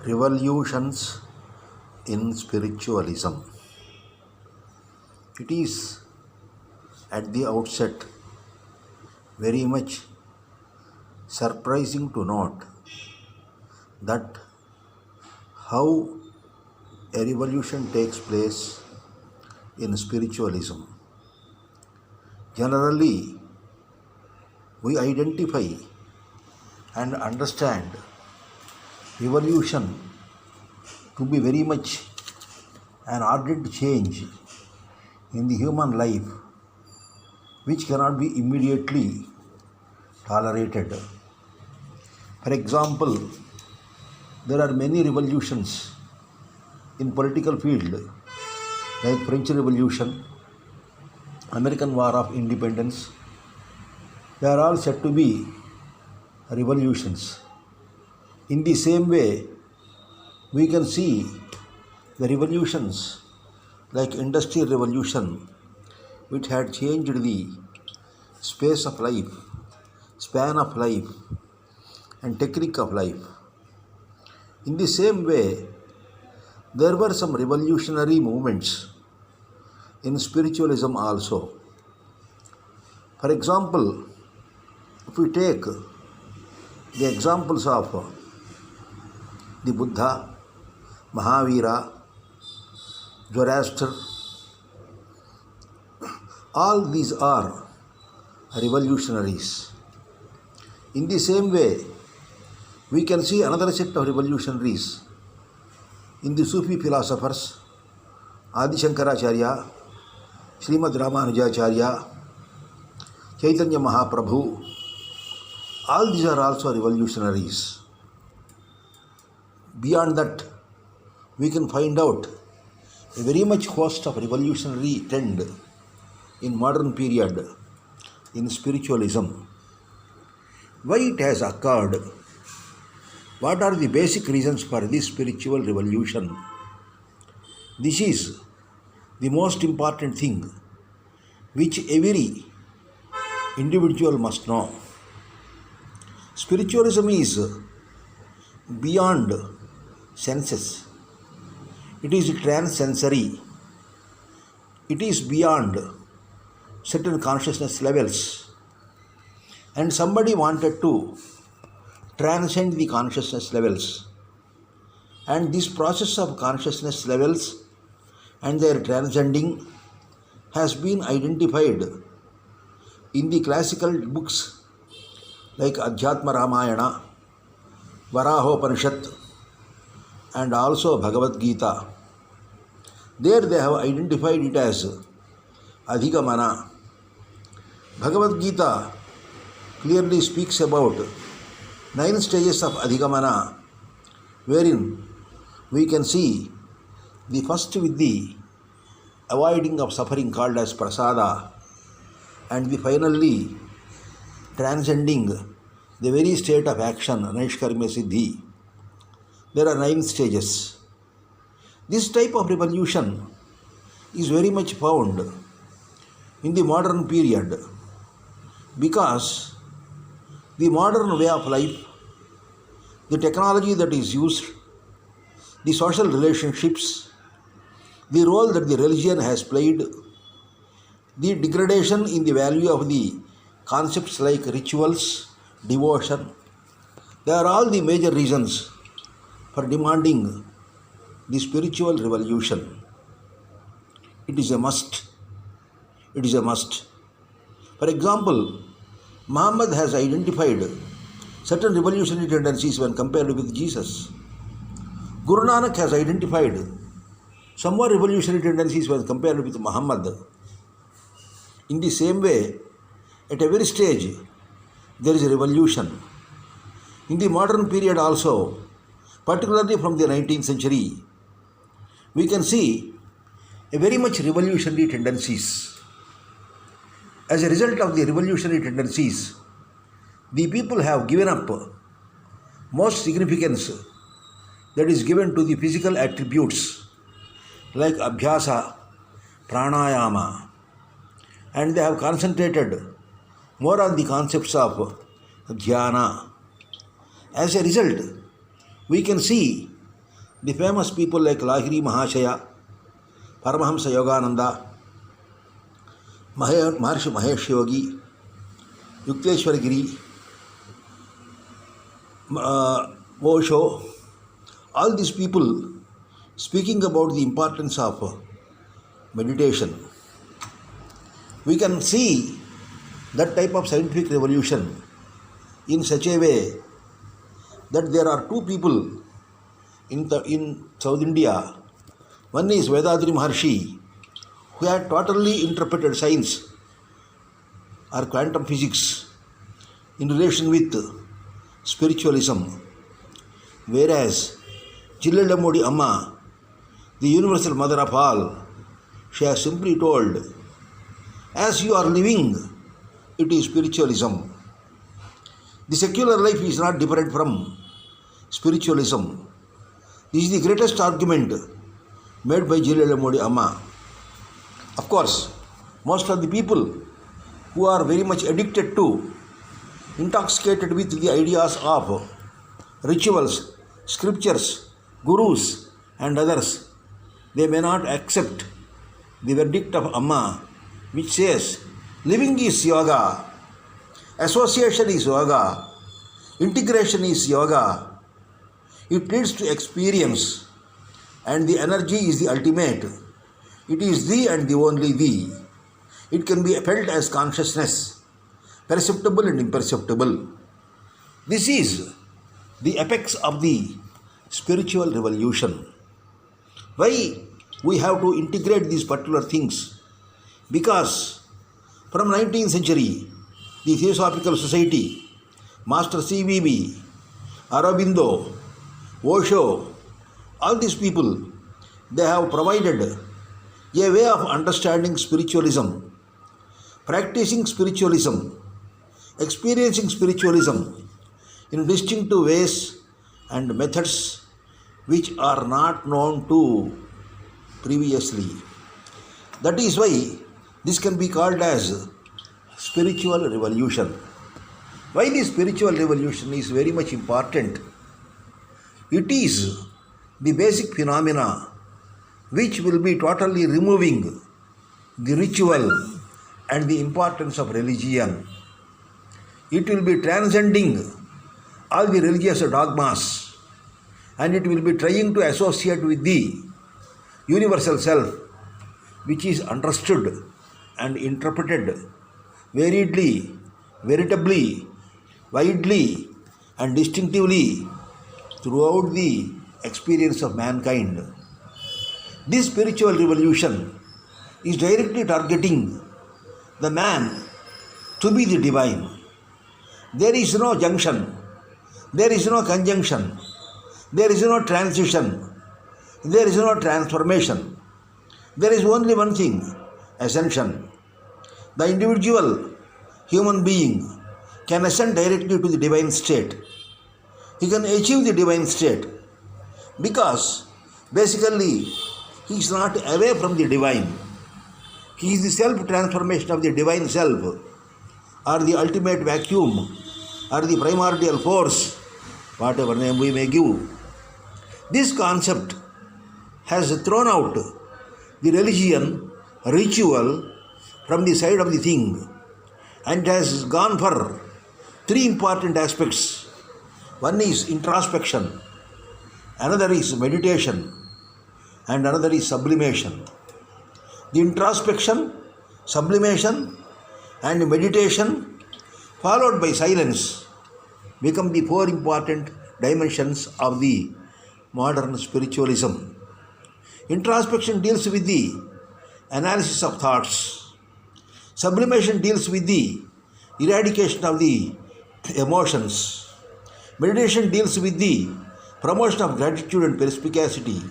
Revolutions in spiritualism. It is at the outset very much surprising to note that how a revolution takes place in spiritualism. Generally, we identify and understand revolution to be very much an ardent change in the human life which cannot be immediately tolerated. For example, there are many revolutions in political field like French Revolution, American War of Independence. They are all said to be revolutions. In the same way, we can see the revolutions like Industrial Revolution, which had changed the space of life, span of life, and technique of life. In the same way, there were some revolutionary movements in spiritualism also. For example, if we take the examples of the Buddha, Mahavira, Zoroaster, all these are revolutionaries. In the same way, we can see another set of revolutionaries in the Sufi philosophers, Adi Shankaracharya, Srimad Ramanujacharya, Chaitanya Mahaprabhu. All these are also revolutionaries. Beyond that, we can find out a very much host of revolutionary trend in modern period in spiritualism. Why it has occurred? What are the basic reasons for this spiritual revolution? This is the most important thing which every individual must know. Spiritualism is beyond senses. It is transsensory. It is beyond certain consciousness levels. And somebody wanted to transcend the consciousness levels. And this process of consciousness levels and their transcending has been identified in the classical books like Adhyatma Ramayana, Varahopanishad, and also Bhagavad Gita. There they have identified it as Adhigamana. Bhagavad Gita clearly speaks about 9 stages of Adhigamana, wherein we can see the first with the avoiding of suffering called as prasada, and the finally transcending the very state of action, Naishkarmya Siddhi. There are 9 stages. This type of revolution is very much found in the modern period because the modern way of life, the technology that is used, the social relationships, the role that the religion has played, the degradation in the value of the concepts like rituals, devotion, they are all the major reasons for demanding the spiritual revolution. It is a must. It is a must. For example, Muhammad has identified certain revolutionary tendencies when compared with Jesus. Guru Nanak has identified some more revolutionary tendencies when compared with Muhammad. In the same way, at every stage, there is a revolution. In the modern period also, particularly from the 19th century, we can see a very much revolutionary tendencies. As a result of the revolutionary tendencies, the people have given up most significance that is given to the physical attributes like abhyasa, pranayama, and they have concentrated more on the concepts of dhyana. As a result, we can see The famous people like Lahiri Mahashaya, Paramahamsa Yogananda, Maharshi Mahesh Yogi, Yukteswar Giri, Osho, all these people speaking about the importance of meditation. We can see that type of scientific revolution in such a way that there are two people in South India. One is Vedadri Maharshi, who had totally interpreted science or quantum physics in relation with spiritualism, whereas Jilladamodi Amma, the universal mother of all, she has simply told, as you are living, it is spiritualism. The secular life is not different from spiritualism. This is the greatest argument made by Jilladamodi Amma. Of course, most of the people who are very much addicted to, intoxicated with the ideas of rituals, scriptures, gurus and others, they may not accept the verdict of Amma, which says living is yoga, association is yoga, integration is yoga. It leads to experience, and the energy is the ultimate. It is thee and the only thee. It can be felt as consciousness, perceptible and imperceptible. This is the apex of the spiritual revolution. Why we have to integrate these particular things? Because from 19th century, the Theosophical Society, Master CVB, Aurobindo, Osho, all these people, they have provided a way of understanding spiritualism, practicing spiritualism, experiencing spiritualism in distinctive ways and methods which are not known to previously. That is why this can be called as spiritual revolution. Why this spiritual revolution is very much important? It is the basic phenomena which will be totally removing the ritual and the importance of religion. It will be transcending all the religious dogmas, and it will be trying to associate with the universal self, which is understood and interpreted variedly, veritably, widely and distinctively throughout the experience of mankind. This spiritual revolution is directly targeting the man to be the divine. There is no junction, there is no conjunction, there is no transition, there is no transformation. There is only one thing, ascension. The individual human being can ascend directly to the divine state. He can achieve the divine state because basically he is not away from the divine. He is the self-transformation of the divine self, or the ultimate vacuum, or the primordial force, whatever name we may give. This concept has thrown out the religion, ritual from the side of the thing, and has gone for three important aspects. One is introspection, another is meditation, and another is sublimation. The introspection, sublimation, and meditation, followed by silence, become the four important dimensions of the modern spiritualism. Introspection deals with the analysis of thoughts. Sublimation deals with the eradication of the emotions. Meditation deals with the promotion of gratitude and perspicacity.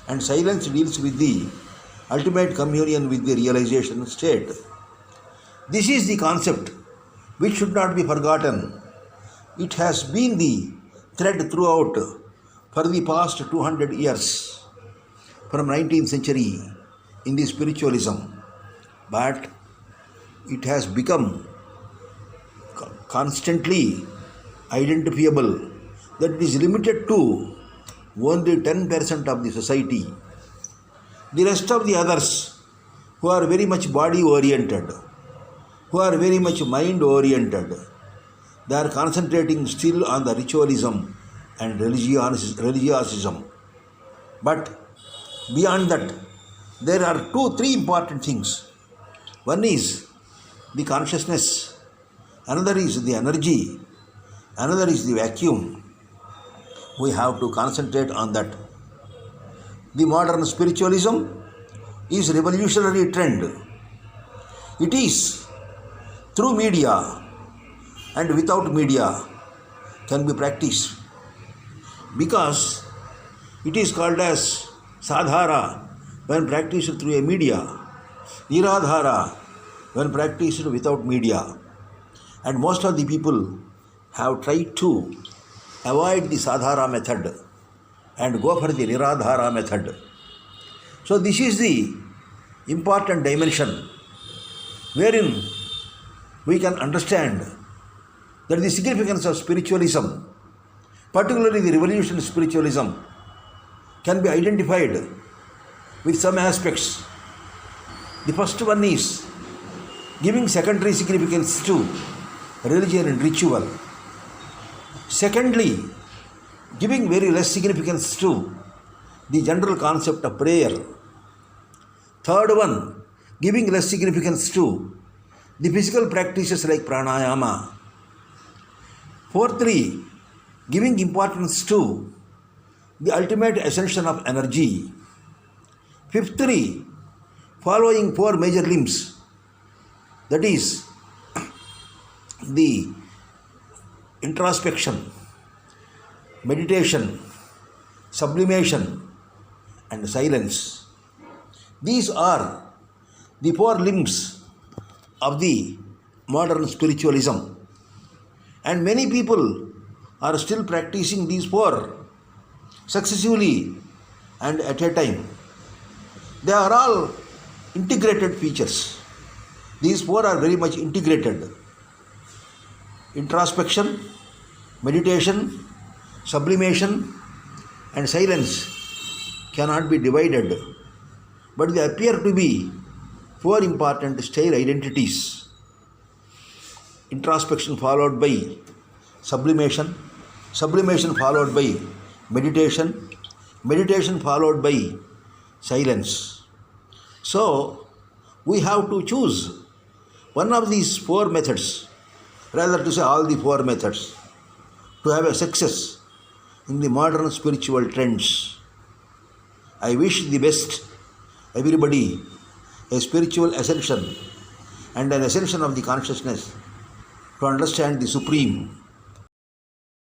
And silence deals with the ultimate communion with the realization state. This is the concept which should not be forgotten. It has been the thread throughout for the past 200 years from 19th century in the spiritualism, but it has become constantly identifiable that it is limited to only 10% of the society. The rest of the others who are very much body oriented, who are very much mind oriented, they are concentrating still on the ritualism and religiosism. But beyond that, there are 2-3 important things. One is the consciousness, another is the energy, another is the vacuum. We have to concentrate on that. The modern spiritualism is a revolutionary trend. It is through media and without media can be practiced, because it is called as sadhara when practiced through a media, niradhara when practiced without media. And most of the people have tried to avoid the sadhara method and go for the niradhara method. So this is the important dimension wherein we can understand that the significance of spiritualism, particularly the revolution spiritualism, can be identified with some aspects. The first one is giving secondary significance to religion and ritual. Secondly, giving very less significance to the general concept of prayer. Third one, giving less significance to the physical practices like pranayama. Fourthly, giving importance to the ultimate ascension of energy. Fifthly, following 4 major limbs, that is the introspection, meditation, sublimation, and silence. These are the 4 limbs of the modern spiritualism, and many people are still practicing these 4 successively and at a time. They are all integrated features. These 4 are very much integrated. Introspection, meditation, sublimation, and silence cannot be divided, but they appear to be 4 important style identities. Introspection followed by sublimation, sublimation followed by meditation, meditation followed by silence. So, we have to choose one of these 4 methods, rather to say all the 4 methods, to have a success in the modern spiritual trends. I wish the best everybody, a spiritual ascension and an ascension of the consciousness to understand the Supreme